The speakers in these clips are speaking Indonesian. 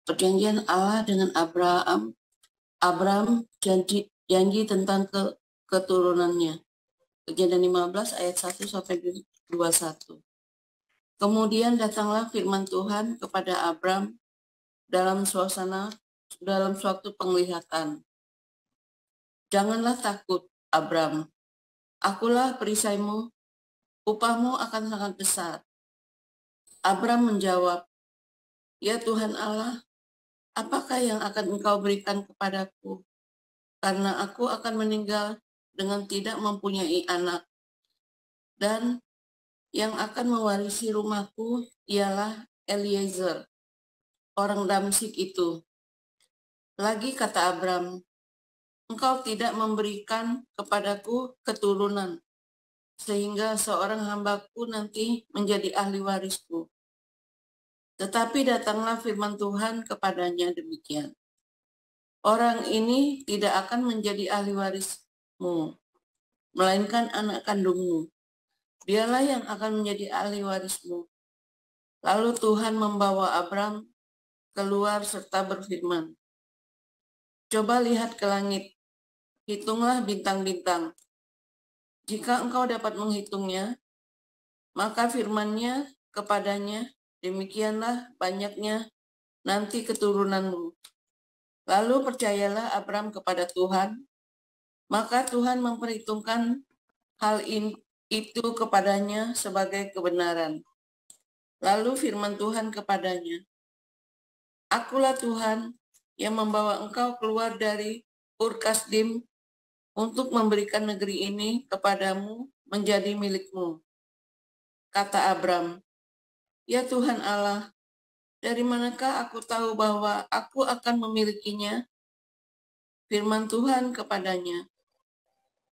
perjanjian Allah dengan Abraham janji tentang keturunannya. Kejadian 15 ayat 1 sampai 21. Kemudian datanglah firman Tuhan kepada Abram dalam suatu penglihatan. Janganlah takut, Abram. Akulah perisaimu, upahmu akan sangat besar. Abram menjawab, ya Tuhan Allah, apakah yang akan engkau berikan kepadaku? Karena aku akan meninggal dengan tidak mempunyai anak. Dan yang akan mewarisi rumahku ialah Eliezer, orang Damsyik itu. Lagi kata Abram, engkau tidak memberikan kepadaku keturunan, sehingga seorang hambaku nanti menjadi ahli warisku. Tetapi datanglah firman Tuhan kepadanya demikian. Orang ini tidak akan menjadi ahli warismu, melainkan anak kandungmu. Dialah yang akan menjadi ahli warismu. Lalu Tuhan membawa Abram keluar serta berfirman, coba lihat ke langit, hitunglah bintang-bintang. Jika engkau dapat menghitungnya, maka firman-Nya kepadanya, demikianlah banyaknya nanti keturunanmu. Lalu percayalah Abram kepada Tuhan, maka Tuhan memperhitungkan hal itu kepadanya sebagai kebenaran. Lalu firman Tuhan kepadanya, akulah Tuhan yang membawa engkau keluar dari Ur Kasdim untuk memberikan negeri ini kepadamu menjadi milikmu. Kata Abram, ya Tuhan Allah, dari manakah aku tahu bahwa aku akan memilikinya? Firman Tuhan kepadanya,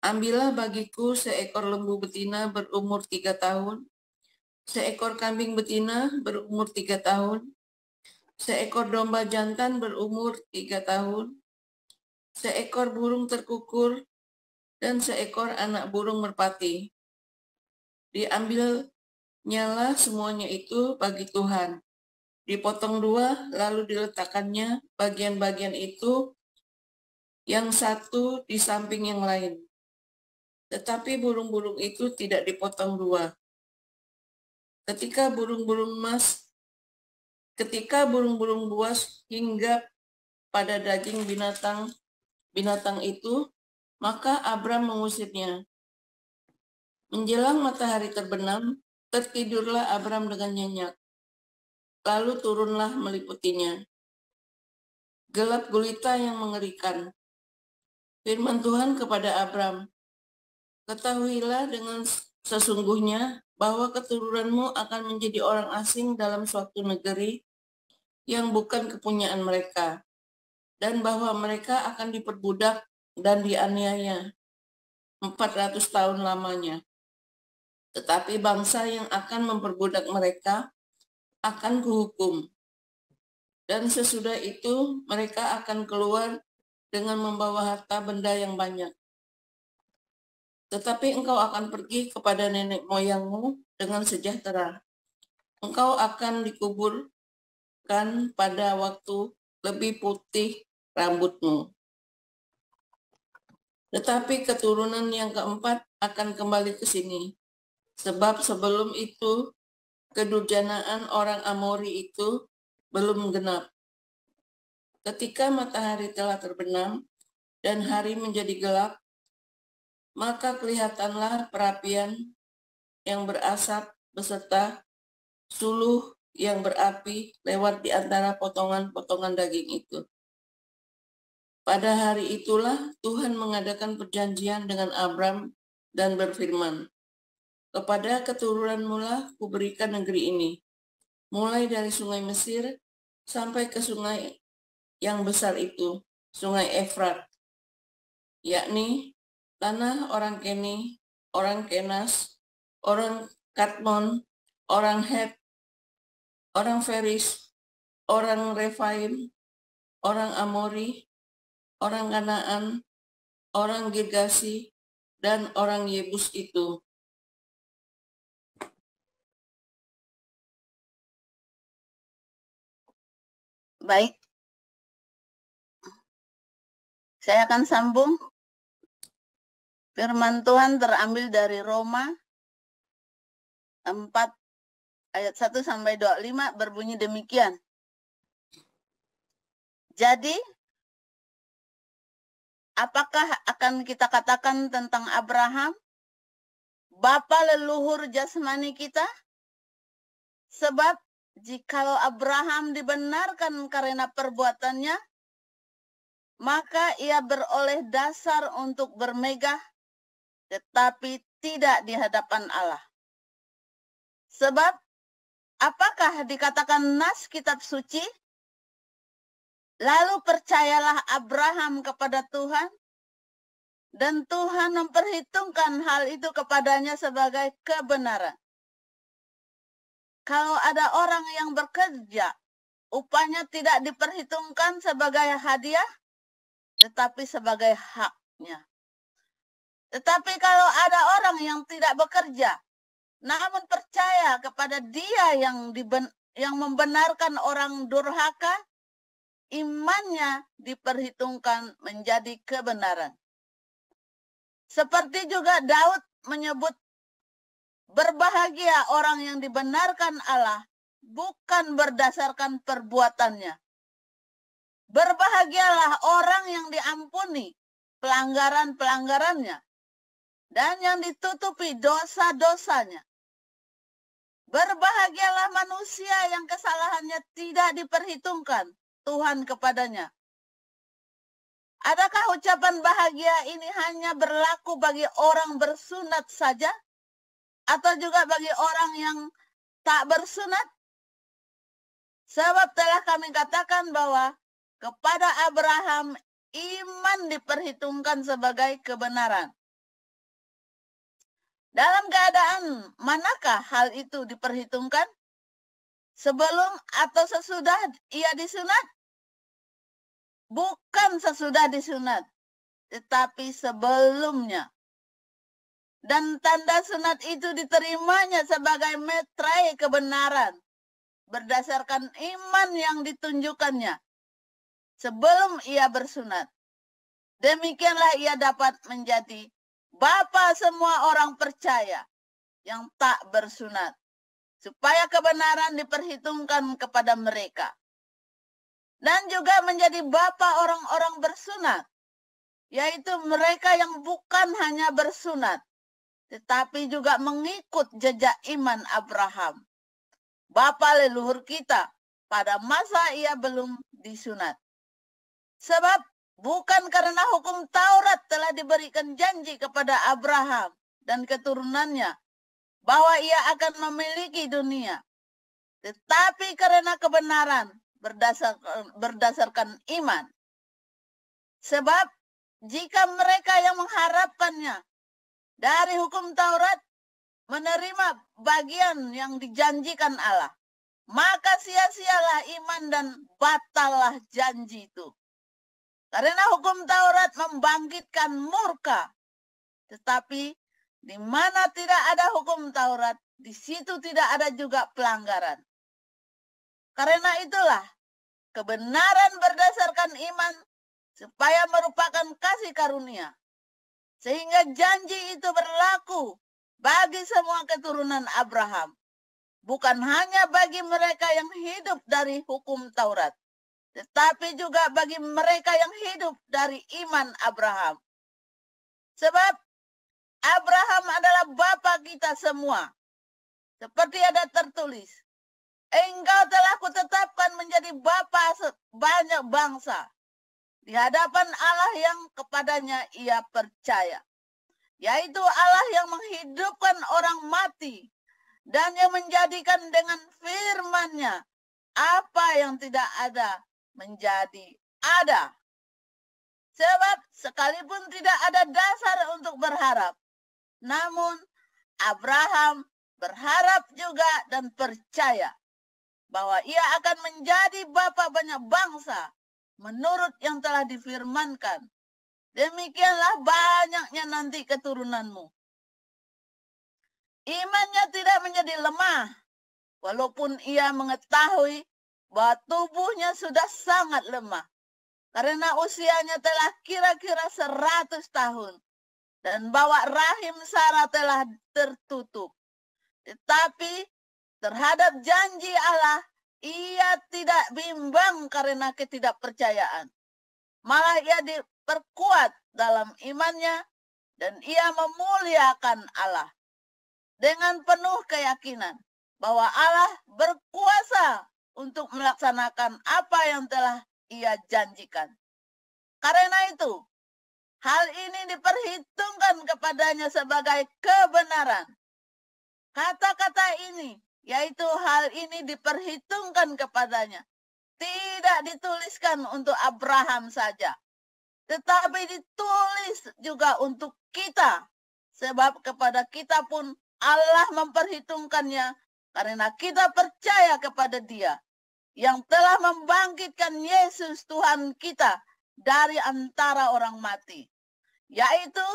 ambillah bagiku seekor lembu betina berumur 3 tahun, seekor kambing betina berumur 3 tahun, seekor domba jantan berumur 3 tahun, seekor burung terkukur, dan seekor anak burung merpati. Diambilnyalah semuanya itu bagi Tuhan. Dipotong 2, lalu diletakkannya bagian-bagian itu yang satu di samping yang lain. Tetapi burung-burung itu tidak dipotong 2. Ketika burung-burung buas hinggap pada daging binatang itu, maka Abram mengusirnya. Menjelang matahari terbenam, tertidurlah Abram dengan nyenyak. Lalu turunlah meliputinya. Gelap gulita yang mengerikan. Firman Tuhan kepada Abram, ketahuilah dengan sesungguhnya bahwa keturunanmu akan menjadi orang asing dalam suatu negeri yang bukan kepunyaan mereka, dan bahwa mereka akan diperbudak dan dianiaya 400 tahun lamanya. Tetapi bangsa yang akan memperbudak mereka akan kuhukum. Dan sesudah itu mereka akan keluar dengan membawa harta benda yang banyak. Tetapi engkau akan pergi kepada nenek moyangmu dengan sejahtera. Engkau akan dikuburkan pada waktu lebih putih rambutmu. Tetapi keturunan yang keempat akan kembali ke sini. Sebab sebelum itu kedurjanaan orang Amori itu belum genap. Ketika matahari telah terbenam dan hari menjadi gelap, maka kelihatanlah perapian yang berasap beserta suluh yang berapi lewat di antara potongan-potongan daging itu. Pada hari itulah Tuhan mengadakan perjanjian dengan Abram dan berfirman, kepada keturunanmu lah kuberikan negeri ini, mulai dari sungai Mesir sampai ke sungai yang besar itu, sungai Efrat, yakni tanah orang Keni, orang Kenas, orang Kadmon, orang Het, orang Feris, orang Refaim, orang Amori, orang Kanaan, orang Girgasi, dan orang Yebus itu. Baik, saya akan sambung. Firman Tuhan terambil dari Roma 4 ayat 1 sampai 25 berbunyi demikian. Jadi, apakah akan kita katakan tentang Abraham, bapa leluhur jasmani kita? Sebab jikalau Abraham dibenarkan karena perbuatannya, maka ia beroleh dasar untuk bermegah, tetapi tidak di hadapan Allah. Sebab apakah dikatakan nas kitab suci? Lalu percayalah Abraham kepada Tuhan, dan Tuhan memperhitungkan hal itu kepadanya sebagai kebenaran. Kalau ada orang yang bekerja, upahnya tidak diperhitungkan sebagai hadiah, tetapi sebagai haknya. Tetapi kalau ada orang yang tidak bekerja, namun percaya kepada Dia yang membenarkan orang durhaka, imannya diperhitungkan menjadi kebenaran. Seperti juga Daud menyebut, berbahagia orang yang dibenarkan Allah bukan berdasarkan perbuatannya. Berbahagialah orang yang diampuni pelanggaran-pelanggarannya dan yang ditutupi dosa-dosanya. Berbahagialah manusia yang kesalahannya tidak diperhitungkan Tuhan kepadanya. Adakah ucapan bahagia ini hanya berlaku bagi orang bersunat saja? Atau juga bagi orang yang tak bersunat? Sebab telah kami katakan bahwa kepada Abraham iman diperhitungkan sebagai kebenaran. Dalam keadaan manakah hal itu diperhitungkan? Sebelum atau sesudah ia disunat? Bukan sesudah disunat, tetapi sebelumnya. Dan tanda sunat itu diterimanya sebagai meterai kebenaran berdasarkan iman yang ditunjukkannya sebelum ia bersunat. Demikianlah ia dapat menjadi bapa semua orang percaya yang tak bersunat, supaya kebenaran diperhitungkan kepada mereka. Dan juga menjadi bapa orang-orang bersunat, yaitu mereka yang bukan hanya bersunat, tetapi juga mengikut jejak iman Abraham, bapa leluhur kita, pada masa ia belum disunat. Sebab bukan karena hukum Taurat telah diberikan janji kepada Abraham dan keturunannya bahwa ia akan memiliki dunia, tetapi karena kebenaran berdasarkan iman. Sebab jika mereka yang mengharapkannya dari hukum Taurat menerima bagian yang dijanjikan Allah, maka sia-sialah iman dan batallah janji itu. Karena hukum Taurat membangkitkan murka, tetapi di mana tidak ada hukum Taurat, di situ tidak ada juga pelanggaran. Karena itulah kebenaran berdasarkan iman supaya merupakan kasih karunia, sehingga janji itu berlaku bagi semua keturunan Abraham, bukan hanya bagi mereka yang hidup dari hukum Taurat, tetapi juga bagi mereka yang hidup dari iman Abraham. Sebab Abraham adalah bapa kita semua, seperti ada tertulis, engkau telah kutetapkan menjadi bapa banyak bangsa di hadapan Allah yang kepadanya ia percaya, yaitu Allah yang menghidupkan orang mati dan yang menjadikan dengan firman-Nya apa yang tidak ada menjadi ada. Sebab sekalipun tidak ada dasar untuk berharap, namun Abraham berharap juga dan percaya bahwa ia akan menjadi bapa banyak bangsa menurut yang telah difirmankan. Demikianlah banyaknya nanti keturunanmu. Imannya tidak menjadi lemah, walaupun ia mengetahui bahwa tubuhnya sudah sangat lemah karena usianya telah kira-kira 100 tahun dan bahwa rahim Sarah telah tertutup. Tetapi terhadap janji Allah, ia tidak bimbang karena ketidakpercayaan. Malah ia diperkuat dalam imannya dan ia memuliakan Allah dengan penuh keyakinan bahwa Allah berkuasa untuk melaksanakan apa yang telah ia janjikan. Karena itu, hal ini diperhitungkan kepadanya sebagai kebenaran. Kata-kata ini, yaitu hal ini diperhitungkan kepadanya, tidak dituliskan untuk Abraham saja, tetapi ditulis juga untuk kita, sebab kepada kita pun Allah memperhitungkannya karena kita percaya kepada Dia yang telah membangkitkan Yesus Tuhan kita dari antara orang mati, yaitu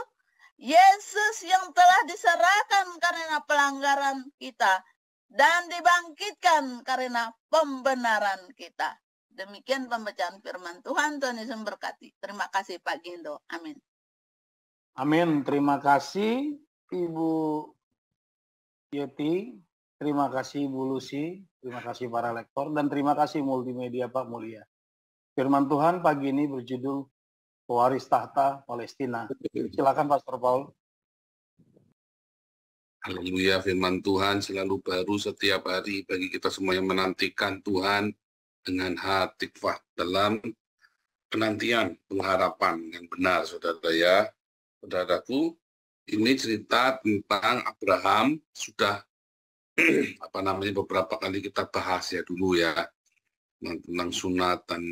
Yesus yang telah diserahkan karena pelanggaran kita dan dibangkitkan karena pembenaran kita. Demikian pembacaan firman Tuhan. Tuhan Yesus memberkati. Terima kasih Pak Gindo. Amin. Amin. Terima kasih Ibu Yeti. Terima kasih Ibu Lucy. Terima kasih para lektor. Dan terima kasih multimedia Pak Mulia. Firman Tuhan pagi ini berjudul Pewaris Tahta Palestina. Silakan Pastor Paul. Haleluya, firman Tuhan selalu baru setiap hari bagi kita semua yang menantikan Tuhan dengan hati tikfah dalam penantian pengharapan yang benar, saudara ya. Saudaraku, ini cerita tentang Abraham, sudah beberapa kali kita bahas ya dulu ya, tentang sunat dan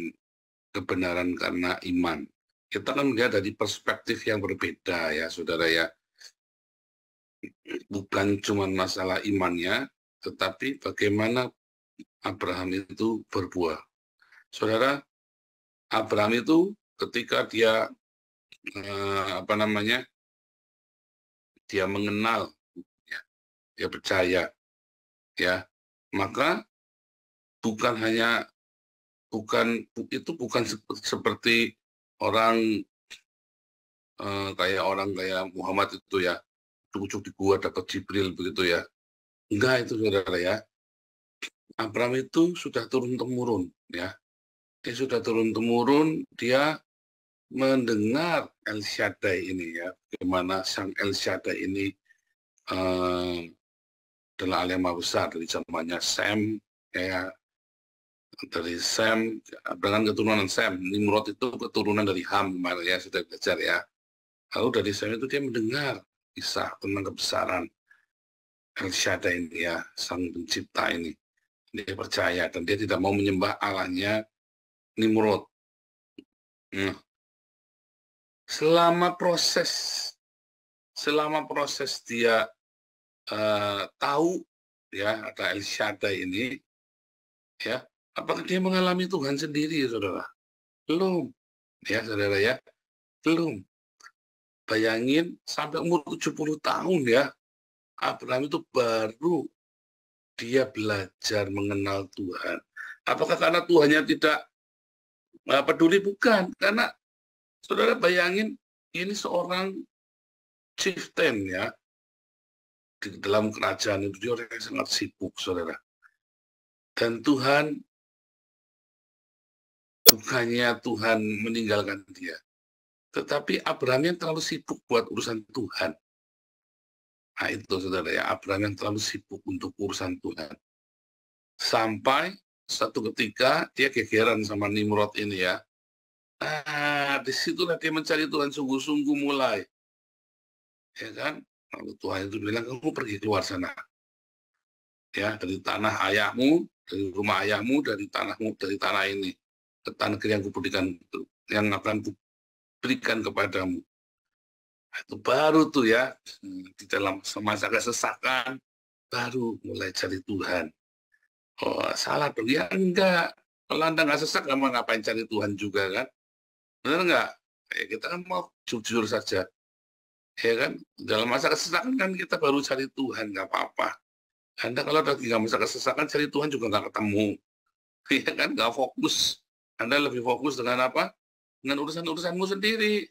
kebenaran karena iman. Kita kan melihat dari perspektif yang berbeda ya, saudara ya. Bukan cuma masalah imannya, tetapi bagaimana Abraham itu berbuah. Saudara, Abraham itu ketika dia dia mengenal, ya, dia percaya, ya, maka bukan seperti orang kayak Muhammad itu ya, cucuk di gua dapat Jibril begitu ya. Enggak itu saudara ya. Abraham itu sudah turun-temurun ya. Dia sudah turun-temurun, dia mendengar El Shaddai ini ya. Bagaimana sang El Shaddai ini adalah Allah yang Maha Besar dari zamannya Sem ya. Dari Sem, dengan keturunan Sem, Nimrod itu keturunan dari Ham, kemarin ya sudah belajar ya. Lalu dari Sem itu dia mendengar kisah tentang kebesaran El Shaddai ini ya, sang pencipta ini. Dia percaya dan dia tidak mau menyembah Allahnya Nimrod. Selama proses dia tahu ya ada El Shaddai ini, ya. Apakah dia mengalami Tuhan sendiri, saudara? Belum. Ya, saudara ya. Belum. Bayangin, sampai umur 70 tahun ya, Abraham itu baru dia belajar mengenal Tuhan. Apakah karena Tuhannya tidak peduli? Bukan. Karena, saudara bayangin, ini seorang chieftain ya, di dalam kerajaan itu, dia orang yang sangat sibuk, saudara. Dan Tuhan, bukannya Tuhan meninggalkan dia, tetapi Abraham yang terlalu sibuk buat urusan Tuhan. Nah itu saudara ya, Abraham yang terlalu sibuk untuk urusan Tuhan. Sampai satu ketika dia gegeran sama Nimrod ini ya. Nah disitulah dia mencari Tuhan sungguh-sungguh mulai. Ya kan, lalu Tuhan itu bilang, kamu pergi keluar sana. Ya, dari tanah ayahmu, dari rumah ayahmu, dari tanahmu, dari tanah ini. Ke tanah yang kuberikan, yang akan kuberikan kepadamu. Itu baru tuh ya, di dalam masa kesesakan, baru mulai cari Tuhan. Oh, salah dong. Ya enggak. Kalau Anda nggak sesak, kamu ngapain cari Tuhan juga kan? Benar nggak? Ya, kita kan mau jujur saja. Ya kan? Dalam masa kesesakan kan kita baru cari Tuhan, nggak apa-apa. Anda kalau lagi nggak masa kesesakan, cari Tuhan juga nggak ketemu. Ya kan, nggak fokus. Anda lebih fokus dengan apa? Dengan urusan-urusanmu sendiri.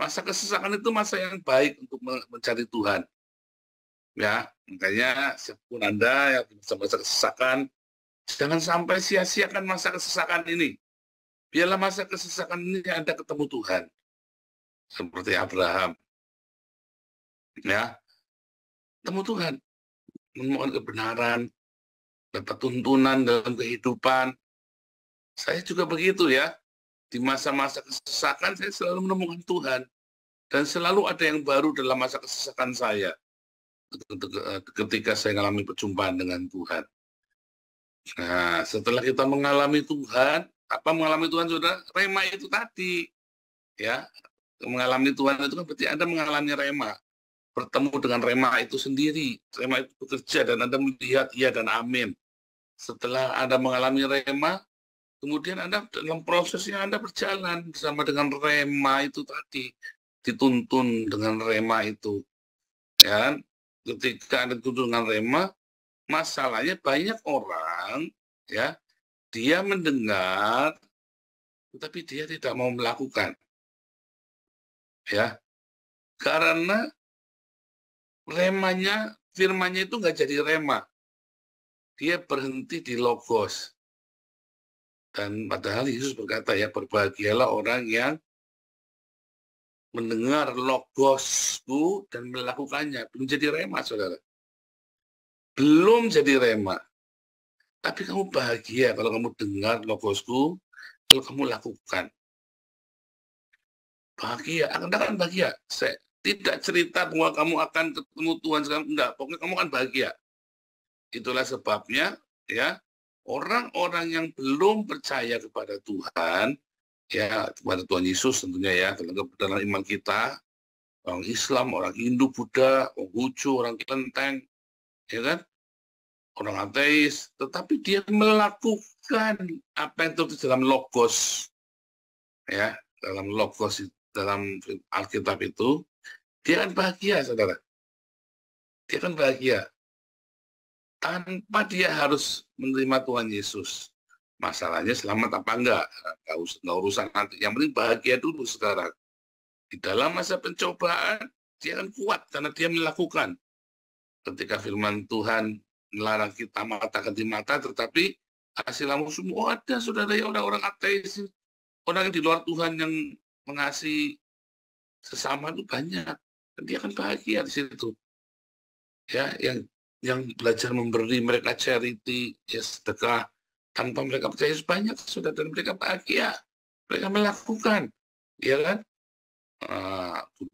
Masa kesesakan itu masa yang baik untuk mencari Tuhan. Ya, makanya siapapun Anda yang di masa kesesakan, jangan sampai sia-siakan masa kesesakan ini. Biarlah masa kesesakan ini Anda ketemu Tuhan. Seperti Abraham. Ya, ketemu Tuhan. Menemukan kebenaran, dapat tuntunan dalam kehidupan. Saya juga begitu ya. Di masa-masa kesesakan saya selalu menemukan Tuhan. Dan selalu ada yang baru dalam masa kesesakan saya. Ketika saya mengalami perjumpaan dengan Tuhan. Nah, setelah kita mengalami Tuhan, apa mengalami Tuhan, saudara? Rema itu tadi. Ya, mengalami Tuhan itu kan berarti Anda mengalami rema. Bertemu dengan rema itu sendiri. Rema itu bekerja dan Anda melihat iya dan amin. Setelah Anda mengalami rema, kemudian Anda dalam prosesnya Anda berjalan bersama dengan rema itu tadi. Dituntun dengan rema itu. Ya, ketika Anda dituntun dengan rema, masalahnya banyak orang, ya, dia mendengar, tetapi dia tidak mau melakukan. Ya, karena remanya, firmannya itu nggak jadi rema. Dia berhenti di logos. Dan padahal Yesus berkata ya, berbahagialah orang yang mendengar logosku dan melakukannya. Belum jadi rema, saudara. Belum jadi rema. Tapi kamu bahagia kalau kamu dengar logosku, kalau kamu lakukan. Bahagia, Anda kan bahagia. Saya tidak cerita bahwa kamu akan ketemu Tuhan sekarang, enggak. Pokoknya kamu akan bahagia. Itulah sebabnya, ya, orang-orang yang belum percaya kepada Tuhan, ya, kepada Tuhan Yesus tentunya ya, dalam iman kita, orang Islam, orang Hindu, Buddha, orang Konghucu, orang Kelenteng, ya kan, orang ateis, tetapi dia melakukan apa yang tertulis dalam logos, ya, dalam logos, dalam Alkitab itu, dia akan bahagia, saudara. Dia akan bahagia. Tanpa dia harus menerima Tuhan Yesus. Masalahnya selamat apa enggak? Enggak urusan nanti. Yang penting bahagia dulu sekarang. Di dalam masa pencobaan, dia akan kuat karena dia melakukan. Ketika firman Tuhan melarang kita mata ganti mata, tetapi hasil amal semua ada, saudara, ya, orang-orang ateis, orang yang di luar Tuhan yang mengasihi sesama itu banyak. Dan dia akan bahagia di situ. Ya, yang belajar memberi, mereka charity, ya, sedekah, tanpa mereka percaya banyak, sudah, dan mereka bahagia, mereka melakukan, ya kan?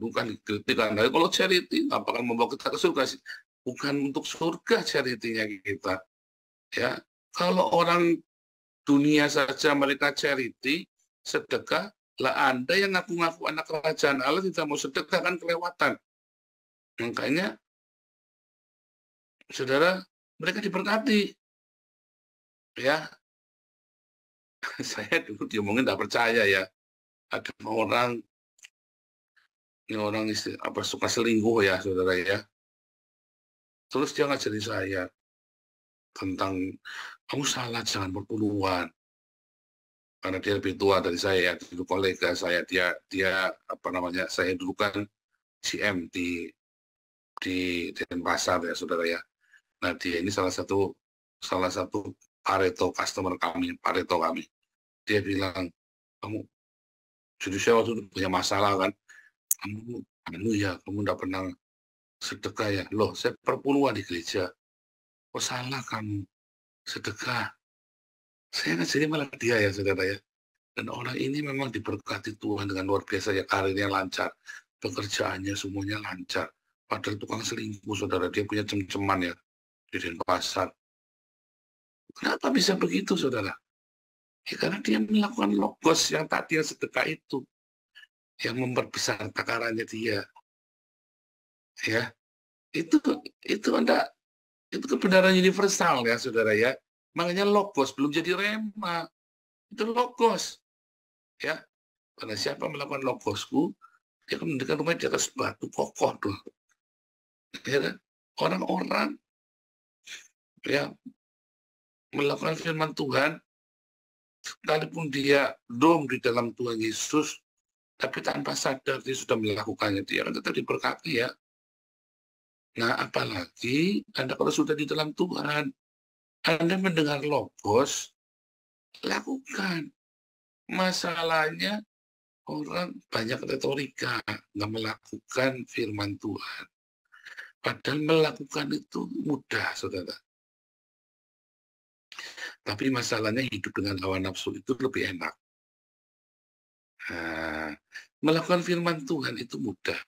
Bukan kritikan. Nah, kalau charity nggak bakal membawa kita ke surga sih, bukan untuk surga charity-nya kita, ya. Kalau orang dunia saja mereka charity, sedekah, lah Anda yang ngaku-ngaku anak kerajaan Allah tidak mau sedekah kan kelewatan. Makanya, saudara, mereka diberkati. Ya, saya dulu diomongin tidak percaya ya. Ada orang, ini orang apa suka selingkuh ya, saudara ya. Terus dia ngajari saya tentang kamu salah, jangan berpuluhan. Karena dia lebih tua dari saya, dulu kolega saya, dia apa namanya, saya dulu kan GM di Denpasar ya, saudara ya. Nah, dia ini salah satu Pareto customer kami, Pareto kami. Dia bilang, kamu, jadi saya waktu itu punya masalah kan, kamu enggak pernah sedekah ya. Loh, saya perpuluhan di gereja. Kok salah kamu sedekah? Saya ngajari malah dia ya, saudara ya. Dan orang ini memang diberkati Tuhan dengan luar biasa ya, karirnya lancar, pekerjaannya semuanya lancar. Padahal tukang selingkuh, saudara, dia punya cem-ceman ya di Denpasar. Kenapa bisa begitu, saudara? Ya, karena dia melakukan logos yang tadi yang sedekah itu, yang memperbesar takarannya dia. Ya, itu kebenaran universal ya, saudara ya. Makanya logos belum jadi rema, itu logos. Ya, karena siapa melakukan logosku, dia akan mendirikan rumah di atas batu kokoh tuh. Ya kan? Orang-orang ya melakukan firman Tuhan sekalipun dia dom di dalam Tuhan Yesus, tapi tanpa sadar dia sudah melakukannya, dia akan tetap diberkati ya. Nah, apalagi Anda kalau sudah di dalam Tuhan, Anda mendengar logos, lakukan. Masalahnya orang banyak retorika, nggak melakukan firman Tuhan. Padahal melakukan itu mudah, saudara. Tapi masalahnya hidup dengan hawa nafsu itu lebih enak. Nah, melakukan firman Tuhan itu mudah.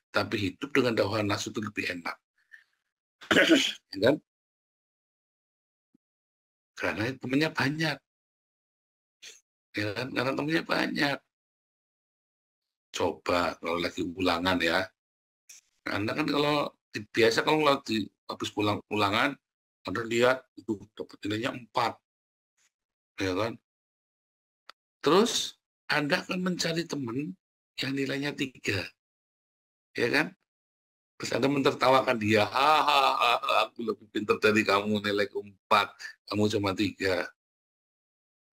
Tapi hidup dengan hawa nafsu itu lebih enak. Ya kan? Karena temannya banyak. Ya kan? Karena temannya banyak. Coba kalau lagi ulangan ya. Anda kan kalau biasa kalau habis pulang ulangan, Anda lihat itu dapat nilainya 4. Ya kan? Terus Anda akan mencari teman yang nilainya 3. Ya kan? Terus Anda mentertawakan dia, aku lebih pintar dari kamu, nilai 4, kamu cuma 3.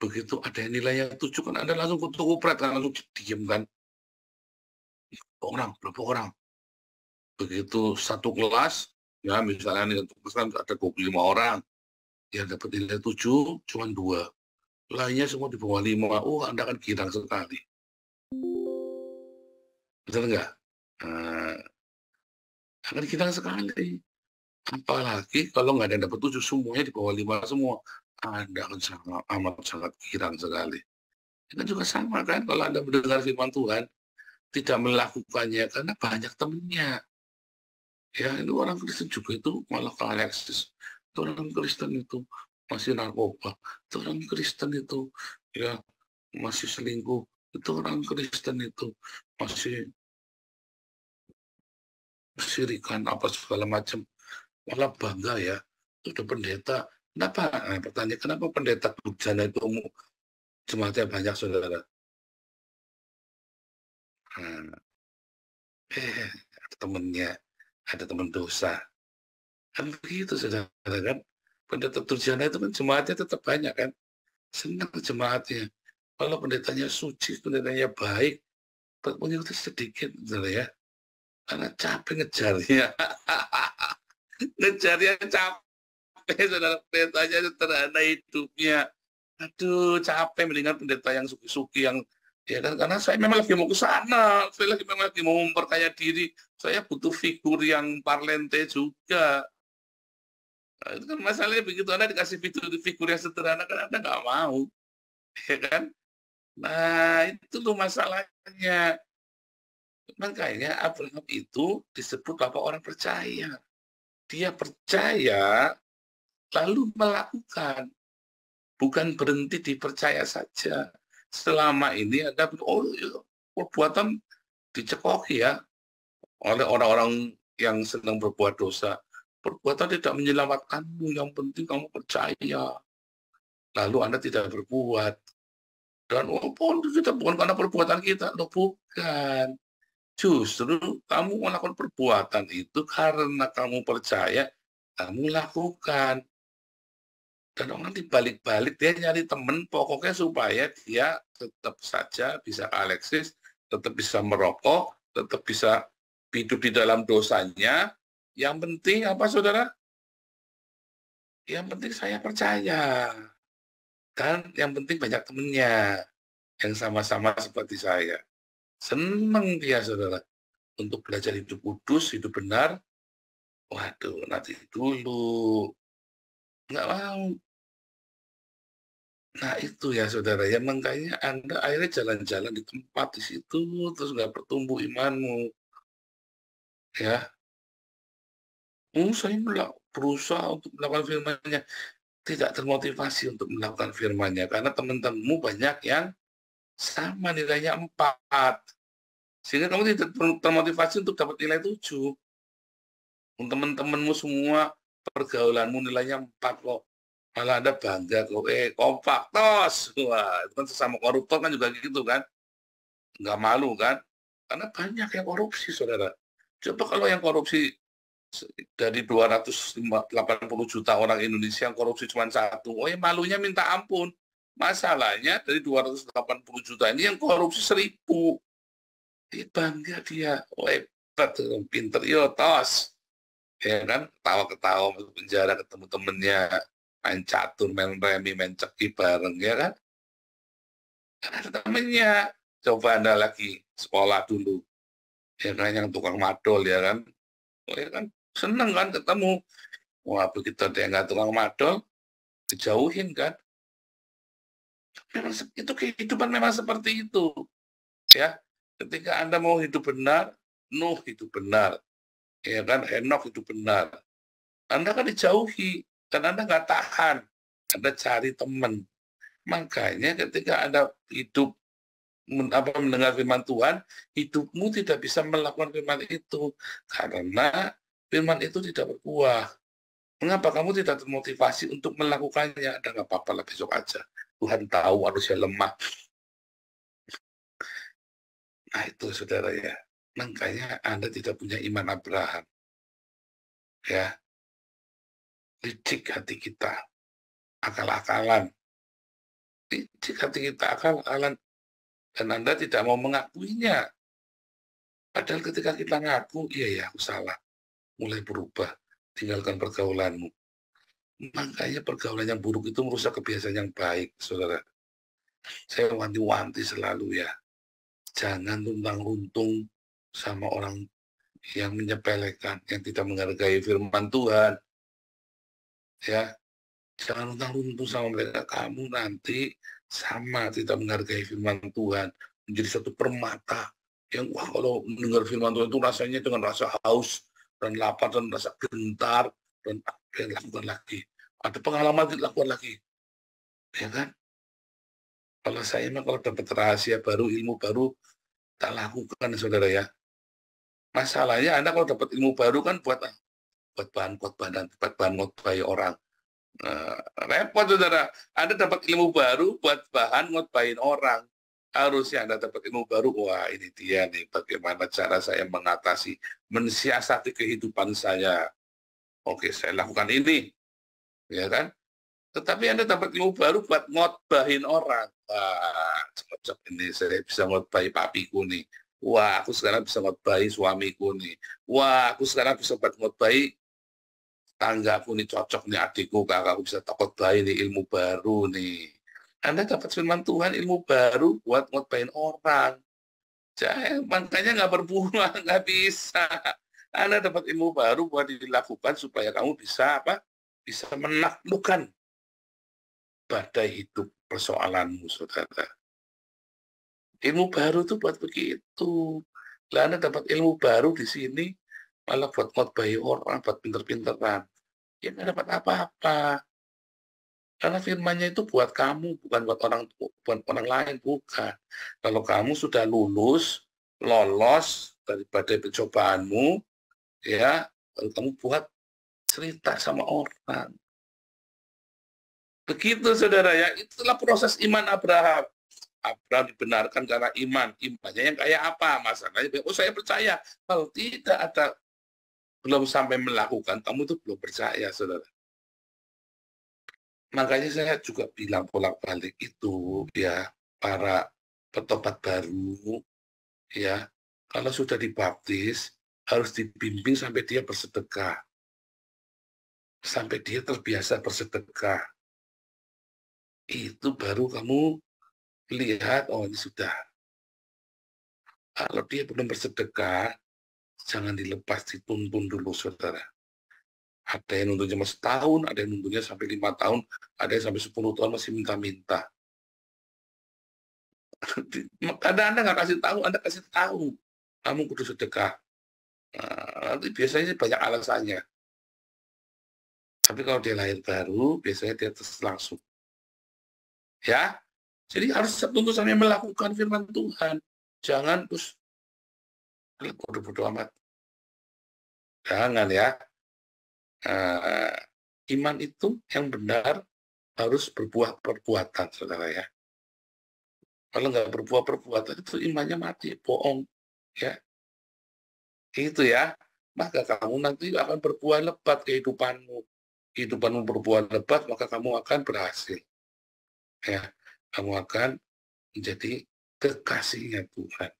Begitu ada yang nilainya 7 kan Anda langsung kupret kan, langsung diem kan. Berapa orang. Begitu satu kelas, ya misalnya untuk kelas ada 25 orang, yang dapat nilai 7 cuma 2. Lainnya semua di bawah 5. Oh, Anda kan girang sekali. Betul nggak? Nah, akan girang sekali. Apalagi kalau nggak ada yang dapat 7 semuanya di bawah 5 semua. Anda akan sangat girang sekali. Itu juga sama kan kalau Anda mendengar firman Tuhan, tidak melakukannya karena banyak temannya. Ya, itu orang Kristen juga itu malah ke Alexis. Itu orang Kristen itu masih narkoba. Itu orang Kristen itu ya masih selingkuh. Itu orang Kristen itu masih sirikan apa segala macam. Malah bangga ya. Itu udah pendeta. Kenapa? Nah, pertanyaan kenapa pendeta Bujana itu jemaatnya banyak, saudara? Nah, ada temennya, ada teman dosa. Kan begitu, saudara kan? Pendeta Durjana itu kan jemaatnya tetap banyak kan? Senang jemaatnya. Kalau pendetanya suci, pendetanya baik, pengikutnya sedikit, saudara ya. Karena capek ngejarnya. Ngejarnya capek, saudara. Pendetanya sederhana hidupnya. Aduh, capek mendingan pendeta yang suki-suki yang ya kan, karena saya memang lagi mau ke sana, saya memang lagi mau memperkaya diri, saya butuh figur yang parlente juga. Nah, itu kan masalahnya begitu Anda dikasih figur yang sederhana kan Anda nggak mau, ya kan? Nah itu loh masalahnya. Makanya Abraham itu disebut bapak orang percaya. Dia percaya lalu melakukan, bukan berhenti dipercaya saja. Selama ini ada perbuatan dicekoki ya oleh orang-orang yang sedang berbuat dosa. Perbuatan tidak menyelamatkanmu, yang penting kamu percaya. Lalu Anda tidak berbuat. Dan kita bukan karena perbuatan kita, loh bukan. Justru kamu melakukan perbuatan itu karena kamu percaya, kamu lakukan. Dan orang dibalik-balik dia nyari temen, pokoknya supaya dia tetap saja bisa Alexis, tetap bisa merokok, tetap bisa hidup di dalam dosanya. Yang penting apa, saudara? Yang penting saya percaya. Dan yang penting banyak temennya yang sama-sama seperti saya. Senang dia, saudara, untuk belajar hidup kudus, hidup benar. Waduh, nanti dulu. Nggak mau. Nah itu ya saudara, ya makanya Anda akhirnya jalan-jalan di tempat di situ, terus nggak bertumbuh imanmu. Ya, saya berusaha untuk melakukan firman-Nya, tidak termotivasi untuk melakukan firman-Nya, karena teman-temanmu banyak yang sama nilainya 4. Sehingga kamu tidak termotivasi untuk dapat nilai 7. Teman-temanmu semua pergaulanmu nilainya 4 kok. Malah Anda bangga kok, kompak, tos. Wah, itu kan sesama koruptor kan juga gitu kan. Nggak malu kan. Karena banyak yang korupsi, saudara. Coba kalau yang korupsi dari 280 juta orang Indonesia yang korupsi cuma 1, malunya minta ampun. Masalahnya dari 280 juta ini yang korupsi 1.000. Dia bangga dia, hebat, pinter, yo tos. Ya kan, ketawa-ketawa masuk penjara, ketemu temennya, main catur, main remi, main ceki bareng, ya kan? Karena ada temennya. Coba Anda lagi sekolah dulu. Ya kan, yang tukang madol, ya kan? Oh, ya kan, seneng kan ketemu. Wah, begitu ada yang nggak tukang madol, dijauhin kan? Memang itu kehidupan memang seperti itu. Ya, ketika Anda mau hidup benar, Nuh hidup benar. Ya kan, Henok hidup benar. Anda kan dijauhi, dan Anda nggak tahan. Anda cari teman. Makanya ketika Anda hidup mendengar firman Tuhan, hidupmu tidak bisa melakukan firman itu. Karena firman itu tidak berbuah. Mengapa kamu tidak termotivasi untuk melakukannya? Ada nggak apa-apa lah, besok aja. Tuhan tahu manusia lemah. Nah itu saudara ya. Makanya Anda tidak punya iman Abraham. Ya, licik hati kita. Akal-akalan. Licik hati kita, akal-akalan. Dan Anda tidak mau mengakuinya. Padahal ketika kita ngaku, iya ya aku salah. Mulai berubah. Tinggalkan pergaulanmu. Makanya pergaulan yang buruk itu merusak kebiasaan yang baik, saudara. Saya wanti-wanti selalu ya. Jangan tuntang-runtung sama orang yang menyepelekan, yang tidak menghargai firman Tuhan. Ya, jangan tuntang-runtung sama mereka. Kamu nanti sama tidak menghargai firman Tuhan, menjadi satu permata yang wah kalau mendengar firman Tuhan itu rasanya dengan rasa haus dan lapar dan rasa gentar dan apa yang dilakukan lagi. Ada pengalaman dilakukan lagi. Ya kan? Kalau saya mah kalau dapat rahasia baru, ilmu baru, tak lakukan, saudara ya. Masalahnya Anda kalau dapat ilmu baru kan buat bahan khotbah dan buat bahan khotbah orang. Repot, saudara. Anda dapat ilmu baru buat bahan ngotbahin orang. Harusnya Anda dapat ilmu baru, wah ini dia nih, bagaimana cara saya mengatasi, mensiasati kehidupan saya. Oke, saya lakukan ini. Ya kan? Tetapi Anda dapat ilmu baru buat ngotbahin orang. Wah, cocok ini, saya bisa ngotbahi papiku nih. Wah, aku sekarang bisa ngotbahi suamiku nih. Wah, aku sekarang bisa buat ngotbahi tanggaku nih, cocok nih adikku, kakakku bisa ngotbahi nih, ilmu baru nih. Anda dapat firman Tuhan, ilmu baru buat ngotbahin orang. Makanya nggak berbuah, nggak bisa. Anda dapat ilmu baru buat dilakukan supaya kamu bisa apa? Bisa menaklukkan badai hidup persoalanmu, saudara. Ilmu baru itu buat begitu. Lah Anda dapat ilmu baru di sini, malah buat ngotbahi orang, buat pinter-pinteran. Ya nggak dapat apa-apa. Karena firman-Nya itu buat kamu, bukan buat orang lain, bukan. Kalau kamu sudah lolos dari badai percobaanmu, ya, kalau kamu buat cerita sama orang. Begitu, saudara ya. Itulah proses iman Abraham. Abraham dibenarkan karena iman. Imannya yang kayak apa? Masalahnya, oh saya percaya. Kalau tidak ada, belum sampai melakukan, kamu itu belum percaya, saudara. Makanya saya juga bilang bolak-balik itu, ya, para petobat baru, ya, kalau sudah dibaptis, harus dibimbing sampai dia bersedekah. Sampai dia terbiasa bersedekah. Itu baru kamu lihat, oh ini sudah. Kalau dia belum bersedekah, jangan dilepas, dituntun dulu, saudara. Ada yang nuntutnya masih setahun, ada yang nuntutnya sampai 5 tahun, ada yang sampai 10 tahun masih minta-minta. Kadang Anda nggak kasih tahu, Anda kasih tahu. Kamu kudu sedekah. Nanti biasanya banyak alasannya. Tapi kalau dia lahir baru, biasanya dia terus langsung. Ya, jadi harus tuntutannya melakukan firman Tuhan. Jangan terus bodoh-bodoh amat. Jangan ya. Iman itu yang benar harus berbuah perbuatan, saudara ya. Kalau nggak berbuah perbuatan itu imannya mati, bohong, ya. Itu ya. Maka kamu nanti akan berbuah lebat kehidupanmu. Kehidupanmu berbuah lebat, maka kamu akan berhasil. Ya. kamu akan menjadi kekasihnya Tuhan.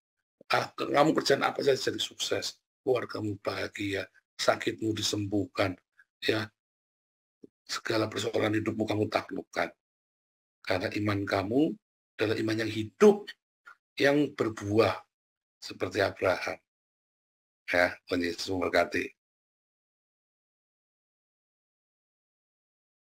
Kamu kerjaan apa saja jadi sukses, keluargamu bahagia, sakitmu disembuhkan, ya, segala persoalan hidupmu kamu taklukkan. Karena iman kamu adalah iman yang hidup, yang berbuah seperti Abraham. Ya, Tuhan Yesus memberkati.